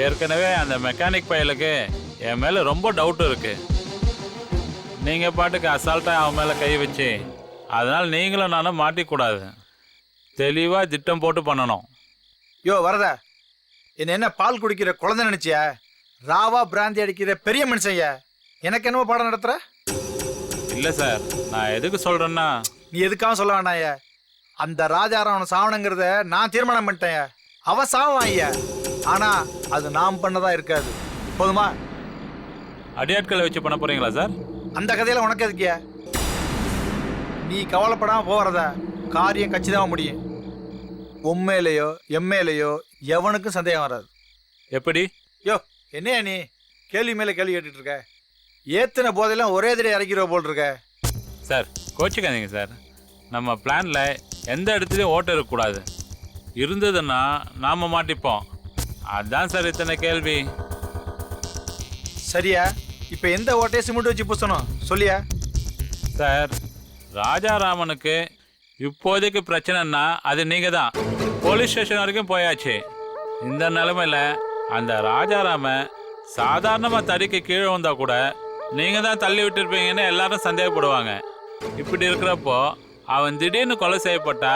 ஏற்கனவே அந்த மெக்கானிக் பையலுக்கு என் மேலே ரொம்ப டவுட் இருக்கு. நீங்கள் பாட்டுக்கு அசால்ட்டாக அவன் மேலே கை வச்சு அதனால் நீங்களும் நானும் மாட்டிக்கூடாது. தெளிவாக திட்டம் போட்டு பண்ணணும். யோ வரத, என்ன பால் குடிக்கிற குழந்தை நினைச்சியா? ராவா பிராந்தி அடிக்கிற பெரிய மனுஷன்யா. எனக்கு என்னவோ பாடம் நடத்துற? இல்லை சார், நான் எதுக்கு சொல்கிறேன்னா, நீ எதுக்காக சொல்ல வேண்டாம்யா. அந்த ராஜாராவன் சாவணுங்கிறத நான் தீர்மானம் பண்ணிட்டேன். அவன் சாவான் ஐயா, ஆனா அது நாம் பண்ணதா இருக்காது. போதுமா? அடியாட்களை வச்சு பண்ண போறீங்களா சார்? அந்த கதையில உனக்கு எதுக்கியா? நீ கவலைப்படாம போறதா காரியம் கச்சிதமா முடியும். உண்மையிலையோ எம்மையிலையோ எவனுக்கும் சந்தேகம் வராது. எப்படி? யோ என்னையா நீ கேள்வி மேல கேள்வி கேட்டுட்டு இருக்க? ஏத்தின போதெல்லாம் ஒரே தடவை இறக்கிற போல் இருக்க. சார் கோச்சிக்காதீங்க சார். நம்ம பிளான்ல எந்த இடத்துலையும் ஓட்ட இருக்கக்கூடாது. இருந்ததுன்னா நாம மாட்டிப்போம். அதான் சார் இத்தனை கேள்வி. சரியா? இப்ப எந்த ஓட்டையை சிமெண்ட் வச்சு பூசணும் சொல்லியா? சார், ராஜாராமனுக்கு இப்போதைக்கு பிரச்சனைன்னா அது நீங்க தான். போலீஸ் ஸ்டேஷன் வரைக்கும் போயாச்சு. இந்த நிலைமையில அந்த ராஜாராம சாதாரணமா தடிக்கு கீழே வந்தா கூட நீங்க தான் தள்ளி விட்டுருப்பீங்கன்னு எல்லாரும் சந்தேகப்படுவாங்க. இப்படி இருக்கிறப்போ அவன் திடீர்னு கொலை செய்யப்பட்டா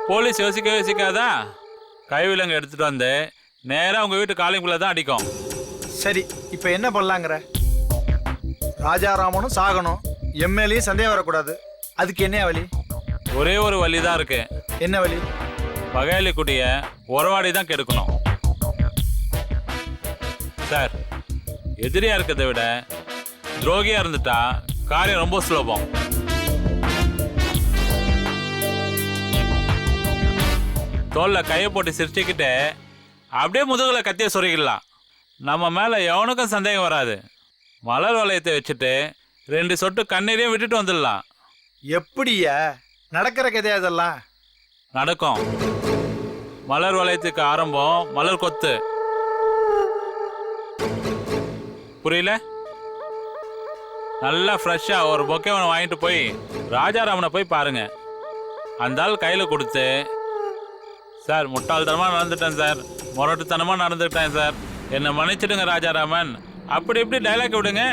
போலீஸ் யோசிக்காதா? கைவிலங்கு எடுத்துட்டு வந்து நேராக உங்க வீட்டு காலிங்குள்ள தான் அடிக்கும். சரி, இப்ப என்ன பண்ணலாங்கிற? ராஜாராமனும் சாகணும், எம்எல்ஏயும் சந்தேகம் வரக்கூடாது. அதுக்கு என்ன வழி? ஒரே ஒரு வழி தான் இருக்கு. என்ன வழி? பகையாளி குடிய உறவாடி தான் கெடுக்கணும் சார். எதிரியா இருக்கிறத விட துரோகியா இருந்துட்டா காரியம் ரொம்ப சுலபம். தோல்ல கையை போட்டு சிரிச்சுக்கிட்டு அப்படியே முதுகுல கத்திய சொருகிடலாம். நம்ம மேல எவனுக்கும் சந்தேகம் வராது. மலர் வளையத்தை வச்சுட்டு 2 சொட்டு கண்ணீரையும் விட்டுட்டு வந்துடலாம். எப்படியா நடக்கிற கதையா இதெல்லாம்? நடக்கும். மலர் வளையத்துக்கு ஆரம்பம் மலர் கொத்து. புரியல? நல்லா ஃப்ரெஷ்ஷா ஒரு பொக்கேவனை வாங்கிட்டு போய் ராஜாராமனை போய் பாருங்க. அந்த ஆள் கையில கொடுத்து, சார் முட்டாள்தனமா நடந்துட்டேன் சார், முரட்டுத்தனமா நடந்துட்டேன் சார், என்னை மன்னிச்சிடுங்க ராஜாராமன், அப்படி இப்படி டைலாக் விடுங்க.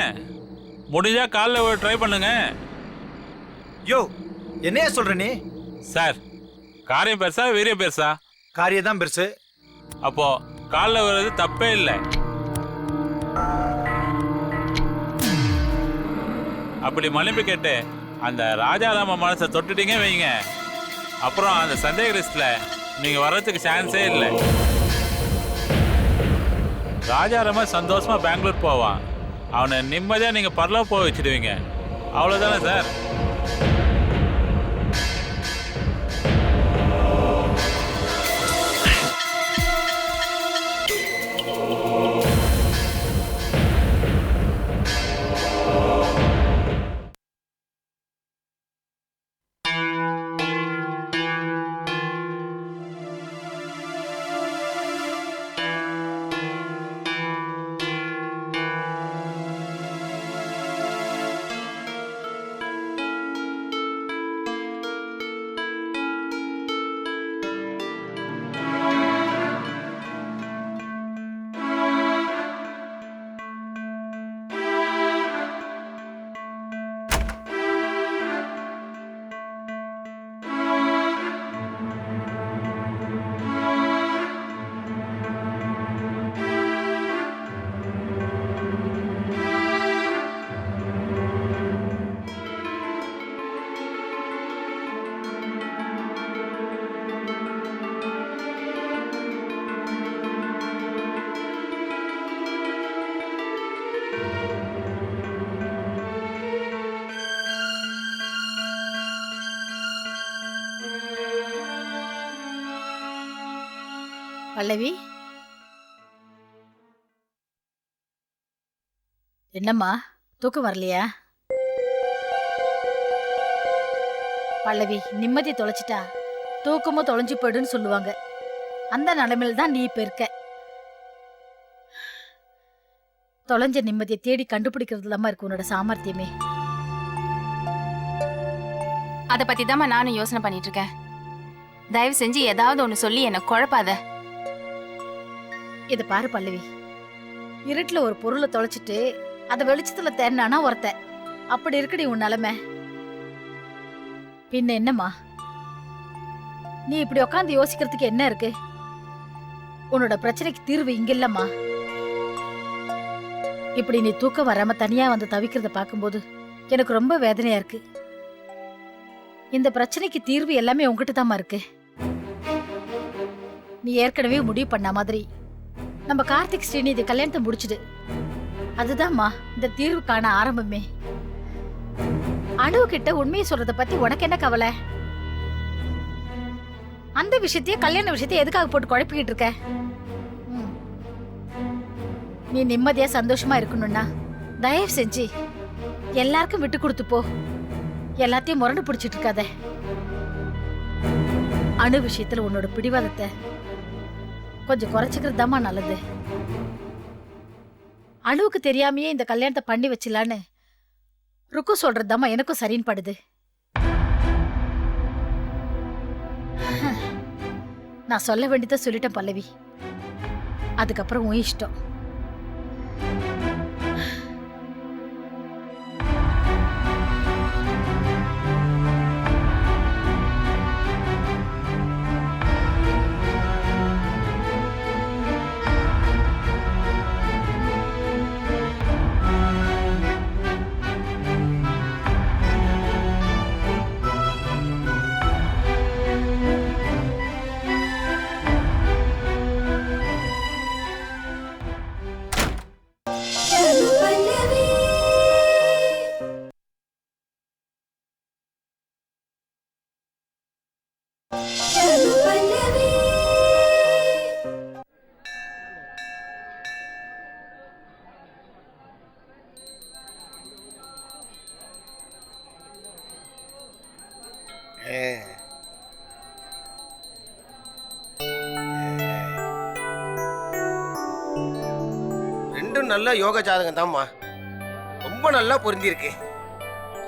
முடிஞ்சா காலில் ட்ரை பண்ணுங்க. யோ என்னையா சொல்ற நீ? சார், காரியம் பெருசா வீரியம் பெருசா? காரியம் தான் பெருசு. அப்போ காலில் விடுறது தப்பே இல்லை. அப்படி மன்னிப்பு கேட்டு அந்த ராஜாராம மனசை தொட்டுட்டீங்க வைங்க, அப்புறம் அந்த சந்தேக லிஸ்ட்ல நீங்க வர்றதுக்கு சான்ஸே இல்லை. ராஜாராம சந்தோஷமா பெங்களூர் போவான். அவனை நிம்மதியா நீங்க பரலோகம் போக வச்சிடுவீங்க. அவ்வளவுதானே சார்? பல்லவி, என்னம்மா தூக்கம் வரலையா? பல்லவி, நிம்மதி தொலைச்சிட்டா தூக்கமும் தொலைஞ்சு போயிடுன்னு சொல்லுவாங்க. அந்த நிலைமையில தான் நீ இப்ப இருக்க. தொலைஞ்ச நிம்மதியை தேடி கண்டுபிடிக்கிறது இல்லாம இருக்கு உன்னோட சாமர்த்தியமே. அத பத்தி தான் நானும் யோசனை பண்ணிட்டு இருக்கேன். தயவு செஞ்சு ஏதாவது ஒண்ணு சொல்லி என்ன குழப்பாத. இத பாரு பல்லவி, இருட்டுல ஒரு பொருளை தொலைச்சிட்டு அதை வெளிச்சத்துல தேடினானா ஒருத்தன். அப்படி இருக்குடி உன் நிலைமை. பின்ன என்னம்மா, நீ இப்படி உட்காந்து யோசிக்கிறதுக்கு என்ன இருக்கு? உன்னோட பிரச்சனைக்கு தீர்வு இங்க இல்லம்மா. இப்படி நீ தூக்கம் வராம தனியா வந்து தவிக்கிறத பார்க்கும்போது எனக்கு ரொம்ப வேதனையா இருக்கு. இந்த பிரச்சனைக்கு தீர்வு எல்லாமே உங்ககிட்ட தாம்மா இருக்கு. நீ ஏற்கனவே முடிவு பண்ண மாதிரி நம்ம கார்த்திக் ஸ்ரீநிதி கல்யாணத்தை முடிச்சுடு. அதுதான்மா இந்த தீர்வுக்கான ஆரம்பமே. அணு கிட்ட உண்மையை சொல்றத பத்தி உனக்கு என்ன கவலை? அந்த விஷயத்தையே கல்யாண விஷயத்தையும் எதுக்காக போட்டு குழப்பிக்கிட்டு இருக்க? நீ நிம்மதியா சந்தோஷமா இருக்கணும்னா தயவு செஞ்சு எல்லாருக்கும் விட்டு கொடுத்து போ. எல்லாத்தையும் முரண்டு பிடிச்சிட்டு இருக்காத. அணு விஷயத்துல உன்னோட பிடிவாதத்தை கொஞ்சம் குறைச்சிக்கிறது தாம்மா நல்லது. அணுவுக்கு தெரியாமையே இந்த கல்யாணத்தை பண்ணி வச்சிடலான்னு ருக்கு சொல்றது தாம்மா எனக்கும் சரின்னு படுது. நான் சொல்ல வேண்டியதை சொல்லிட்டேன் பல்லவி. அதுக்கப்புறம் உன் இஷ்டம். ரெண்டும் நல்ல யோக ஜாதகம் தான்மா. ரொம்ப நல்லா பொருந்திருக்கு.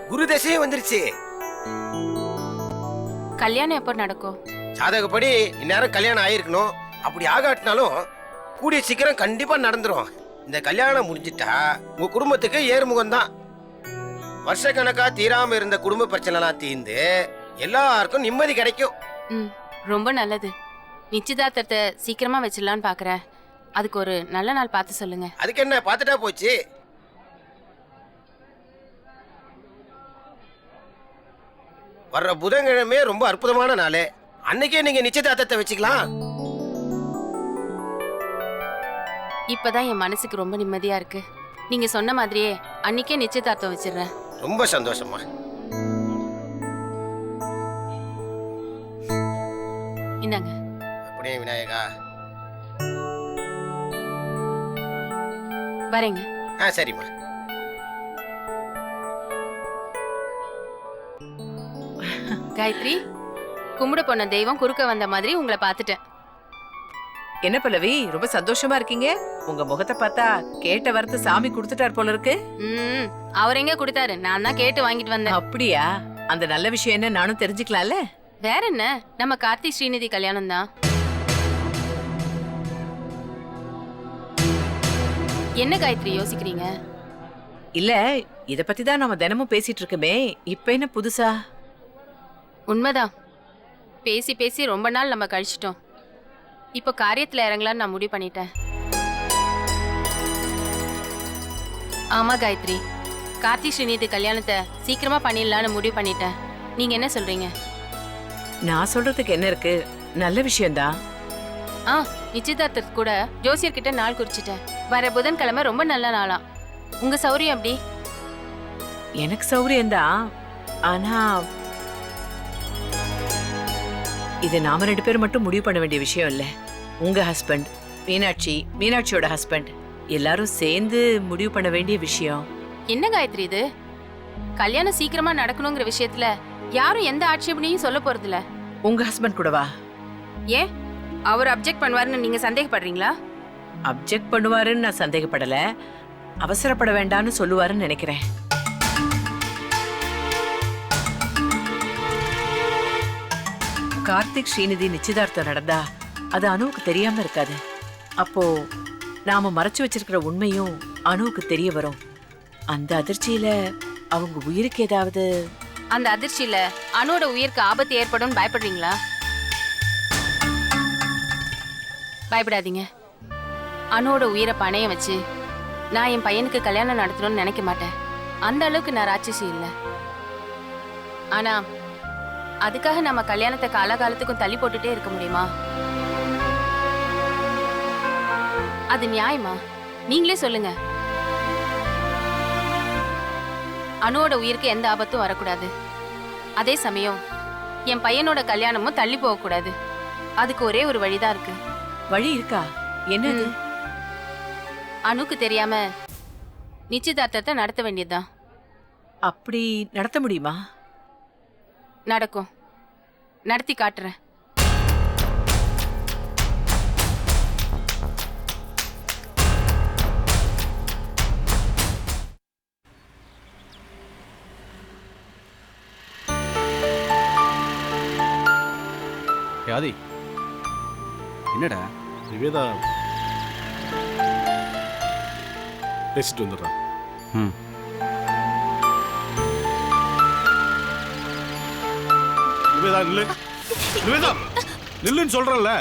குரு தசையே வந்துருச்சு. கல்யாணம் எப்போ நடக்கும்? ஜாதகப்படி இந்நேரம் கல்யாணம் ஆயிருக்கணும். அப்படி ஆகாட்டினாலும் கூடிய சீக்கிரம் கண்டிப்பா நடந்துரும். இந்த கல்யாணம் முடிஞ்சிட்டா உங்க குடும்பத்துக்கு ஏறுமுகம் தான். வருஷக்கணக்கா தீராம இருந்த குடும்ப பிரச்சனைலாம் தீர்ந்து எல்லாருக்கும் நிம்மதி கிடைக்கும். ரொம்ப நல்லது. நிச்சயதார்த்தத்தை சீக்கிரமா வச்சிடலான்னு பாக்குறேன். அதுக்கு ஒரு நல்ல நாள் பார்த்து சொல்லுங்க. அதுக்கு என்ன, பார்த்துட்டா போச்சு. வர்ற புதன்கிழமை ரொம்ப அற்புதமான நாள். அன்னைக்கே நீங்க நிச்சயதார்த்தத்தை வச்சுக்கலாம். இப்பதான் என் மனசுக்கு ரொம்ப நிம்மதியா இருக்கு. நீங்க சொன்ன மாதிரியே அன்னைக்கே நிச்சயதார்த்தம் வச்சிடுறேன். ரொம்ப சந்தோஷமா. இந்தாங்க. அப்படியே விநாயகா. வரேங்க. சரிம்மா. காயத்ரி, கும்பிட போன தெய்வம் குறுக்க வந்த மாதிரி உங்களை பார்த்துட்டேன். என்ன பல்லவி, ரொம்ப சந்தோஷமா இருக்கீங்க? உங்க முகத்தை பார்த்தா கேட்ட வரத்து சாமி கொடுத்துட்டார் போல இருக்கு. அவர் எங்க கொடுத்தாரு? நான் தான் கேட்டு வாங்கிட்டு வந்தேன். அப்படியா? அந்த நல்ல விஷயம் என்ன நானும் தெரிஞ்சுக்கலாம்ல? வேற என்ன, நம்ம கார்த்திக் ஸ்ரீநிதி கல்யாணம் தான். என்ன காயத்ரி யோசிக்கிறீங்க? இல்ல, இத பத்தி தான் நாம தினமும் பேசிட்டு இருக்கோமே, இப்ப என்ன புதுசா? உண்மைதான். பேசி பேசி ரொம்ப நாள் நம்ம கழிச்சிட்டோம். இப்போ காரியத்துல இறங்கலான்னு நான் முடிவு பண்ணிட்டேன். ஆமா காயத்ரி, கார்த்திக் ஸ்ரீநிதி கல்யாணத்தை சீக்கிரமா பண்ணிடலான்னு முடிவு பண்ணிட்டேன். நீங்க என்ன சொல்றீங்க? நான் சொல்றதுக்கு என்ன இருக்கு, நல்ல விஷயம்தான். நிச்சயதார்த்தத்துக்கு கூட ஜோசியர்கிட்ட நாள் குறிச்சிட்டேன். வர புதன்கிழமை ரொம்ப நல்ல நாளாம். உங்க சௌரியம் எப்படி? எனக்கு சௌரியம்தான். ஆனா இது நாம 2 பேரும் மட்டும் முடிவு பண்ண வேண்டிய விஷயம் இல்ல. உங்க ஹஸ்பண்ட், மீனாட்சியோட ஹஸ்பண்ட் எல்லாரும் சேர்ந்து முடிவு பண்ண வேண்டிய விஷயம். என்ன காயத்ரி இது? கல்யாணம் சீக்கிரமா நடக்கணுங்கிற விஷயத்துல யாரும் எந்த ஆட்சேபனையும் சொல்ல போறதில்ல. உங்க ஹஸ்பண்ட் கூடவா? ஏன் அவர் அப்ஜெக்ட் பண்ணுவாருன்னு நீங்க சந்தேகப்படுறீங்களா? அப்ஜெக்ட் பண்ணுவாருன்னு நான் சந்தேகப்படல. அவசரப்பட வேண்டாம்னு சொல்லுவாருன்னு நினைக்கிறேன். கார்த்திக் ஸ்ரீநிதி நிச்சயதார்த்தம் நடந்தா அது அனுவுக்கு தெரியாம இருக்காது. அப்போ நாம மறைச்சு வச்சிருக்கிற உண்மையும் அணுவுக்கு தெரிய வரும். அந்த அதிர்ச்சியில அவங்க உயிருக்கு ஏதாவது அந்த அதிர்ச்சியில அணுவோட உயிருக்கு ஆபத்து ஏற்படும் பயப்படுறீங்களா? பயப்படாதீங்க. அணுவோட உயிரை பணையம் வச்சு நான் என் பையனுக்கு கல்யாணம் நடத்தணும்னு நினைக்க மாட்டேன். அந்த அளவுக்கு நான் ராட்சசி இல்லை. ஆனா அதுக்காக நம்ம கல்யாணத்தை காலகாலத்துக்கும் தள்ளி போட்டுட்டே இருக்க முடியுமா? அது நியாயமா? நீங்களே சொல்லுங்க. அணுவோட உயிருக்கு எந்த ஆபத்தும் வரக்கூடாது. அதே சமயம் என் பையனோட கல்யாணமும் தள்ளி போகக்கூடாது. அதுக்கு ஒரே ஒரு வழிதான் இருக்கு. வழி இருக்கா? என்னது? அணுக்கு தெரியாம நிச்சயதார்த்தத்தை நடத்த வேண்டியதுதான். அப்படி நடத்த முடியுமா? நடக்கும். நடத்தி காட்டுறேன். ஆதி, என்னடா நிவேதா பேசிட்டு வந்துடுறான். ம் நிவேதா நில்லு, நிவேதா நில்லுன்னு சொல்றேன்ல.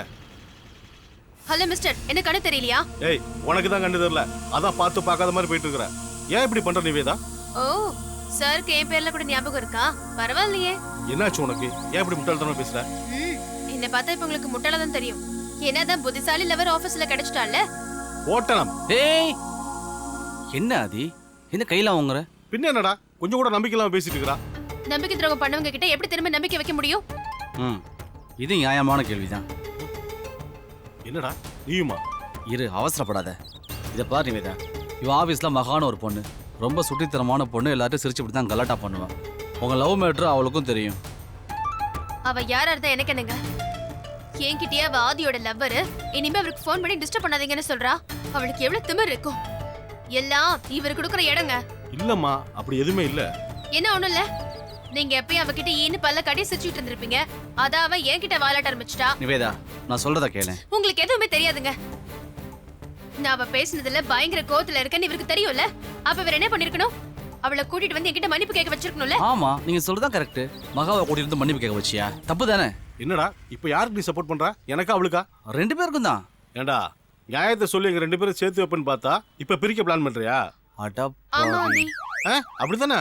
ஹலோ மிஸ்டர், என்ன கண்ணு தெரியலையா? ஏய், உனக்கு தான் கண்டு தெரியல, அதான் பார்த்து பார்க்காத மாதிரி போயிட்டு இருக்கிற. ஏன் இப்படி பண்ற நிவேதா? ஓ, சாருக்கு என் பேர்ல கூட ஞாபகம் இருக்கா? பரவாயில்லையே. என்னாச்சு உனக்கு? ஏன் இப்படி முட்டாள்தனமா பேசுற? என்ன பார்த்தா இப்ப உங்களுக்கு முட்டாள தான் தெரியும். என்னதான் புத்திசாலி லவர் ஆபீஸ்ல கிடைச்சிட்டால. ஓட்டனம். ஏய், என்ன ஆதி, என்ன கையில வாங்குற? பின்ன என்னடா கொஞ்சம் கூட நம்பிக்கை இல்லாம பேசிட்டு இருக்கா? நம்பிக்கை துரோகம் பண்ணவங்க கிட்ட எப்படி திரும்ப நம்பிக்கை வைக்க முடியும்? ம், இது நியாயமான கேள்விதான். என்னடா நீயுமா? இரு, அவசரப்படாத. இதை பாரு நிவேதா, இவன் ஆஃபீஸில் மகான ஒரு பொண்ணு, ரொம்ப சுட்டித்தனமான பொண்ணு, எல்லாத்தையும் சிரிச்சுப்படி தான் கலாட்டா பண்ணுவான். உங்கள் லவ் மேட்ரு அவளுக்கும் தெரியும். அவ யாரா இருந்தா எனக்கு என்னங்க? என்கிட்டயே அவ ஆதியோட லவ்வர். இனிமே அவருக்கு ஃபோன் பண்ணி டிஸ்டர்ப் பண்ணாதீங்கன்னு சொல்றா. அவளுக்கு எவ்வளவு திமிர் இருக்கும். எல்லாம் இவர் கொடுக்குற இடங்க. இல்லம்மா, அப்படி எதுவுமே இல்ல. என்ன ஒண்ணும் இல்ல. நீங்க எப்பயும் அவகிட்ட ஈன்னு பல்ல கட்டி சிரிச்சுட்டு இருந்திருப்பீங்க. அதான் அவ என்கிட்ட வாலாட்ட ஆரம்பிச்சிட்டா. நிவேதா, நான் சொல்றத கேளு. உங்களுக்கு எதுவுமே தெரியாதுங்க. நான் அவ பேசினதுல பயங்கர கோவத்துல இருக்கேன்னு இவருக்கு தெரியும்ல. அப்ப வேற என்ன பண்ணிருக்கணும்? அவளை கூட்டிட்டு வந்து என்கிட்ட மன்னிப்பு கேட்க வச்சிருக்கணும்ல. ஆமா, நீங்க சொல்றதா கரெக்ட். மகாவை கூட்டிட்டு வந்து மன்னிப்பு கேட்க வச்சியா? தப்பு தானே? என்னடா இப்ப யாருக்கு நீ சப்போர்ட் பண்ற? எனக்கா அவளுக்கா? ரெண்டு பேருக்கும் தான். ஏண்டா நியாயத்தை சொல்லி எங்க ரெண்டு பேரும் சேர்த்து வைப்பேன்னு பார்த்தா இப்ப பிரிக்க பிளான் பண்றியா? ஆமா ஆதி. அப்படித்தானே?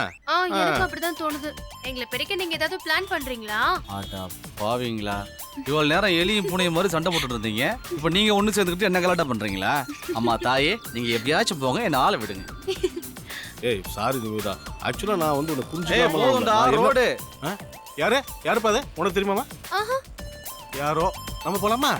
எனக்கு அப்படிதான் தோணுது. எங்களை பிரிக்க நீங்க ஏதாவது பிளான் பண்றீங்களா? ஆட்டா பாவீங்களா, இவ்வளவு நேரம் எலியும் பூனையும் மாதிரி சண்டை போட்டுட்டு இருந்தீங்க. இப்ப நீங்க ஒண்ணு சேர்ந்துக்கிட்டு என்ன கலாட்டா பண்றீங்களா? அம்மா தாயே, நீங்க எப்படியாச்சும் போங்க, என்ன ஆளை விடுங்க. ஏய் சாரி நிவேதா, ஆக்சுவலா நான் வந்து உன்னை போதும்டா, ரோடு. யாரு யாரு பாது உனக்கு தெரியுமாமா? யாரோ. நம்ம போலாமா?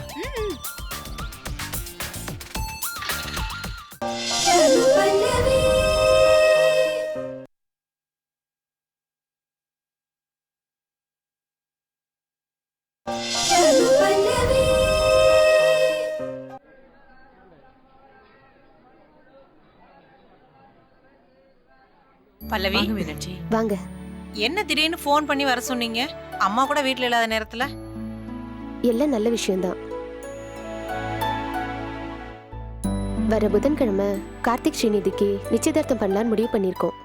பல்லவி, வாங்க மீனாட்சி. வாங்க. என்ன திடீர்னு ஃபோன் பண்ணி வர சொன்னீங்க? அம்மா கூட வீட்ல இல்லாத நேரத்துல? எல்லாம் நல்ல விஷயம்தான். வர புதன்கிழமை கார்த்திக் ஸ்ரீநிதிக்கு நிச்சயதார்த்தம் பண்ணலான்னு முடிவு பண்ணியிருக்கோம்.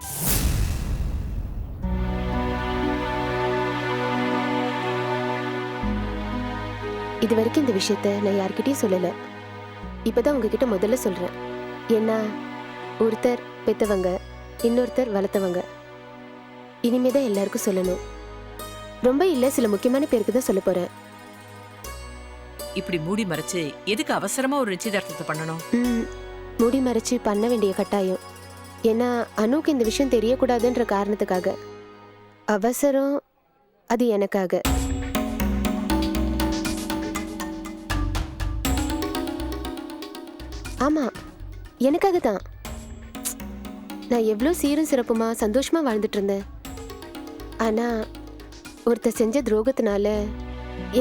இது வரைக்கும் இந்த விஷயத்த நான் யார்கிட்டயும் சொல்லல. இப்பதான் உங்ககிட்ட முதல்ல சொல்றேன். ஏன்னா ஒருத்தர் பெத்தவங்க, இன்னொருத்தர் வளர்த்தவங்க. இனிமேதான் எல்லாருக்கும் சொல்லணும். ரொம்ப இல்ல, சில முக்கியமான பேருக்கு தான் சொல்ல போறேன். இப்படி மூடி மறைச்சு எதுக்கு அவசரமா ஒரு நிச்சயதார்த்தத்தை பண்ணணும்? மூடி மறைச்சு பண்ண வேண்டிய கட்டாயம். ஏன்னா அனுக்கு இந்த விஷயம் தெரியக்கூடாதுன்ற காரணத்துக்காக. அவசரம் அது எனக்காக. ஆமா, எனக்காக தான். நான் எவ்வளோ சீரும் சிறப்புமா சந்தோஷமா வாழ்ந்துட்டு இருந்தேன். ஆனா ஒருத்தர் செஞ்ச துரோகத்தினால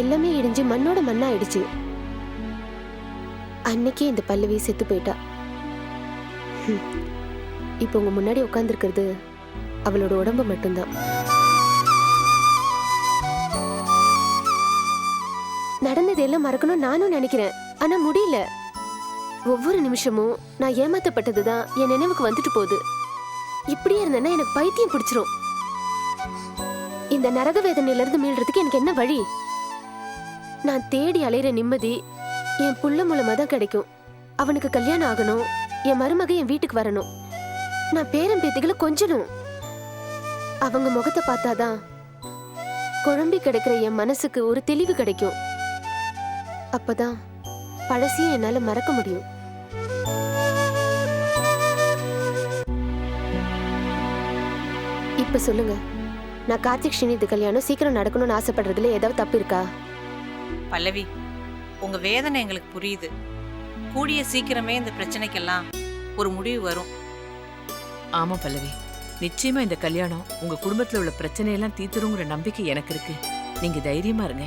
எல்லாமே இடிஞ்சு மண்ணோட மண்ணா ஆயிடுச்சு. அன்னைக்கே இந்த பல்லவி செத்து போயிட்டா. இப்போ உங்க முன்னாடி உட்கார்ந்துருக்கிறது அவளோட உடம்பு மட்டும்தான். நடந்தது எல்லாம் மறக்கணும் நானும் நினைக்கிறேன், ஆனா முடியல. ஒவ்வொரு நிமிஷமும் நான் ஏமாத்தப்பட்டதுதான் என் நினைவுக்கு வந்துட்டு போகுது. இப்படியே இருந்தேன்னா எனக்கு பைத்தியம் பிடிச்சிரும். இந்த நரக வேதனையில இருந்து மீள்றதுக்கு எனக்கு என்ன வழி? நான் தேடி அலையிற நிம்மதி என் புள்ள மூலமா தான் கிடைக்கும். அவனுக்கு கல்யாணம் ஆகணும், என் மருமக என் வீட்டுக்கு வரணும், நான் பேரன் பேத்திகளை கொஞ்சணும். அவங்க முகத்தை பார்த்தாதான் குழம்பி கிடக்கிற என் மனசுக்கு ஒரு தெளிவு கிடைக்கும். அப்பதான் பழசையும் என்னால மறக்க முடியும். இப்ப சொல்லுங்க, நான் கார்த்திக் ஸ்ரீநிதி கல்யாணம் சீக்கிரம் நடக்கணும்னு ஆசைப்படுறதுல ஏதாவது தப்பு இருக்கா? பல்லவி, உங்க வேதனை எங்களுக்கு புரியுது. கூடிய சீக்கிரமே இந்த பிரச்சனைக்கெல்லாம் ஒரு முடிவு வரும். ஆமா பல்லவி, நிச்சயமா இந்த கல்யாணம் உங்க குடும்பத்துல உள்ள பிரச்சனையெல்லாம் தீர்த்துருங்கிற நம்பிக்கை எனக்கு இருக்கு. நீங்க தைரியமா இருங்க.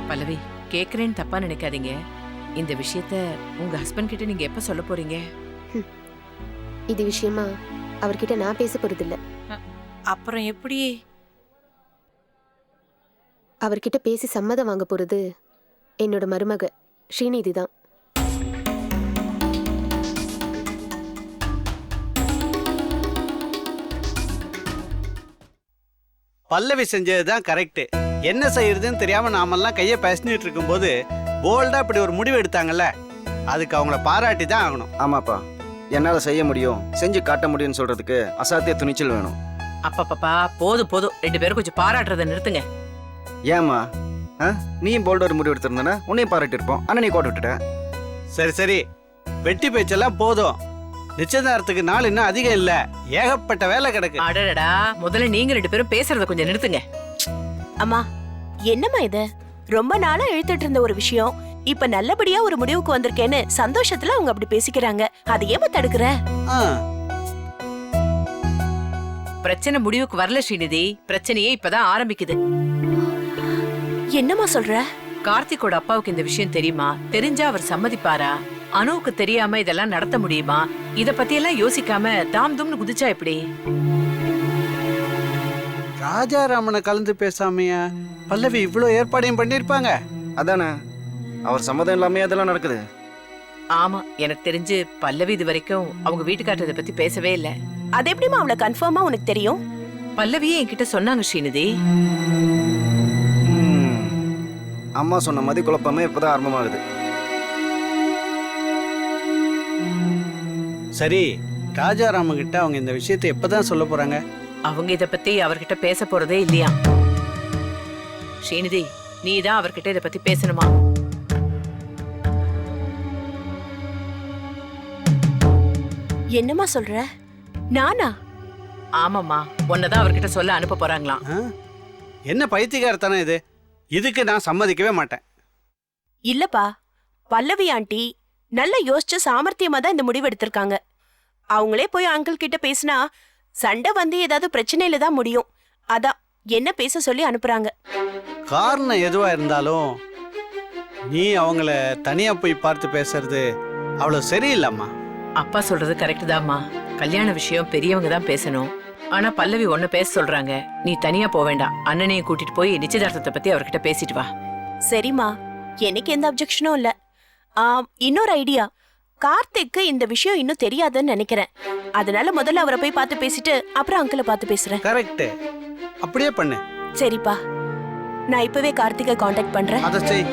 பல்லவி, கேக்குறேன்னு தப்பா நினைக்காதீங்க. இந்த விஷயத்த உங்க ஹஸ்பண்ட் கிட்ட நீங்க எப்ப சொல்ல போறீங்க? இது விஷயமா அவர்கிட்ட நான் பேச போறது இல்ல. அப்புறம் எப்படி? அவர்கிட்ட பேசி சம்மதம் வாங்க போறது என்னோட மருமக ஸ்ரீநிதி தான். பல்லவி செஞ்சதுதான் கரெக்ட். என்ன செய்யறதுன்னு தெரியாம நாமெல்லாம் கையை பேசிட்டு இருக்கும்போது போல்டா இப்படி ஒரு முடிவு எடுத்தாங்கல்ல, அதுக்கு அவங்கள பாராட்டி தான் ஆகணும். ஆமாப்பா, என்னால செய்ய முடியும், செஞ்சு காட்ட முடியும்னு சொல்றதுக்கு அசாத்திய துணிச்சல் வேணும். அப்பா போதும் போதும், 2 பேரும் கொஞ்சம் பாராட்டுறதை நிறுத்துங்க. ஏமா நீயும் போல்டா ஒரு முடிவு எடுத்திருந்தா உன்னையும் பாராட்டி இருப்போம். ஆனா நீ கோட்டை விட்டுட்ட. சரி சரி, வெட்டி பேச்செல்லாம் போதும். நிச்சயதார்த்தத்துக்கு நாள் இன்னும் அதிகம் இல்ல, ஏகப்பட்ட வேலை கிடக்கு. அடடா, முதல்ல நீங்க 2 பேரும் பேசுறத கொஞ்சம் நிறுத்துங்க. அம்மா, என்னம்மா இது? ரொம்ப நாளா இழுத்துட்டு இருந்த ஒரு விஷயம் இப்ப நல்லபடியா ஒரு முடிவுக்கு வந்திருக்கேன்னு சந்தோஷத்துல அவங்க அப்படி பேசிக்கிறாங்க. அதை ஏமா தடுக்கிற? பிரச்சனை முடிவுக்கு வரல ஸ்ரீநிதி, பிரச்சனையே இப்பதான் ஆரம்பிக்குது. என்னம்மா சொல்ற? கார்த்திகோட அப்பாவுக்கு இந்த விஷயம் தெரியுமா? தெரிஞ்சா அவர் சம்மதிப்பாரா? அனுவுக்கு தெரியாம இதெல்லாம் நடத்த முடியுமா? இத பத்தி எல்லாம் யோசிக்காம தாம் தும்னு குதிச்சா எப்படி? ராஜாராமனை கலந்து பேசாமையா பல்லவி இவ்வளோ ஏற்பாடையும் பண்ணிருப்பாங்க? அதானே, அவர் சம்மதம் இல்லாம அதெல்லாம் நடக்குது. ஆமா, எனக்கு தெரிஞ்சு பல்லவி இது வரைக்கும் அவங்க வீட்டுக்காரத்தை பத்தி பேசவே இல்ல. அது எப்படிமா அவளை கன்ஃபார்மா உனக்கு தெரியும்? பல்லவியே என்கிட்ட சொன்னாங்க ஸ்ரீநிதி. அம்மா சொன்ன மாதிரி குழப்பமே இப்பதான் ஆரம்பமாகுது. சரி, ராஜாராமன் கிட்ட அவங்க இந்த விஷயத்தை எப்பதான் சொல்ல போறாங்க? அவங்க இத பத்தி அவர்கிட்ட பேச போறதே இல்லையா. ஸ்ரீநிதி, நீ தான் அவர்கிட்ட இத பத்தி பேசணுமா? என்னம்மா சொல்ற? நானா? ஆமாம்மா, உன்னதான் அவர்கிட்ட சொல்ல அனுப்ப போறாங்களாம். என்ன பைத்தியக்காரத்தானே இது? இதுக்கு நான் சம்மதிக்கவே மாட்டேன். இல்லப்பா, பல்லவி ஆண்டி நல்லா யோசிச்சு சாமர்த்தியமா தான் இந்த முடிவு எடுத்திருக்காங்க. அவங்களே போய் அங்கிள் கிட்ட பேசினா சண்டை வந்து ஏதாவது பிரச்சனையில தான் முடியும். அதான் என்ன பேச சொல்லி அனுப்புறாங்க. காரணம் எதுவா இருந்தாலும் நீ அவங்கள தனியா போய் பார்த்து பேசுறது அவ்வளவு சரியில்லம்மா. அப்பா சொல்றது கரெக்ட் தான்மா. கல்யாண விஷயம் பெரியவங்க தான் பேசணும். ஆனா பல்லவி ஒண்ணு பேச சொல்றாங்க. நீ தனியா போக வேண்டாம், அண்ணனையும் கூட்டிட்டு போய் நிச்சயதார்த்தத்தை பத்தி அவர்கிட்ட பேசிட்டு வா. சரிம்மா, எனக்கு எந்த அப்ஜெக்ஷனும் இல்ல. இன்னொரு ஐடியா, கார்த்திக்கு இந்த விஷயம் இன்னும் தெரியாதுன்னு நினைக்கிறேன். அதனால முதல்ல அவரை போய் பார்த்து பேசிட்டு அப்புறம் அங்கிளை பார்த்து பேசுறேன். கரெக்ட், அப்படியே பண்ணு. சரிப்பா, நான் இப்பவே கார்த்திகை காண்டாக்ட் பண்றேன். அதை செய்.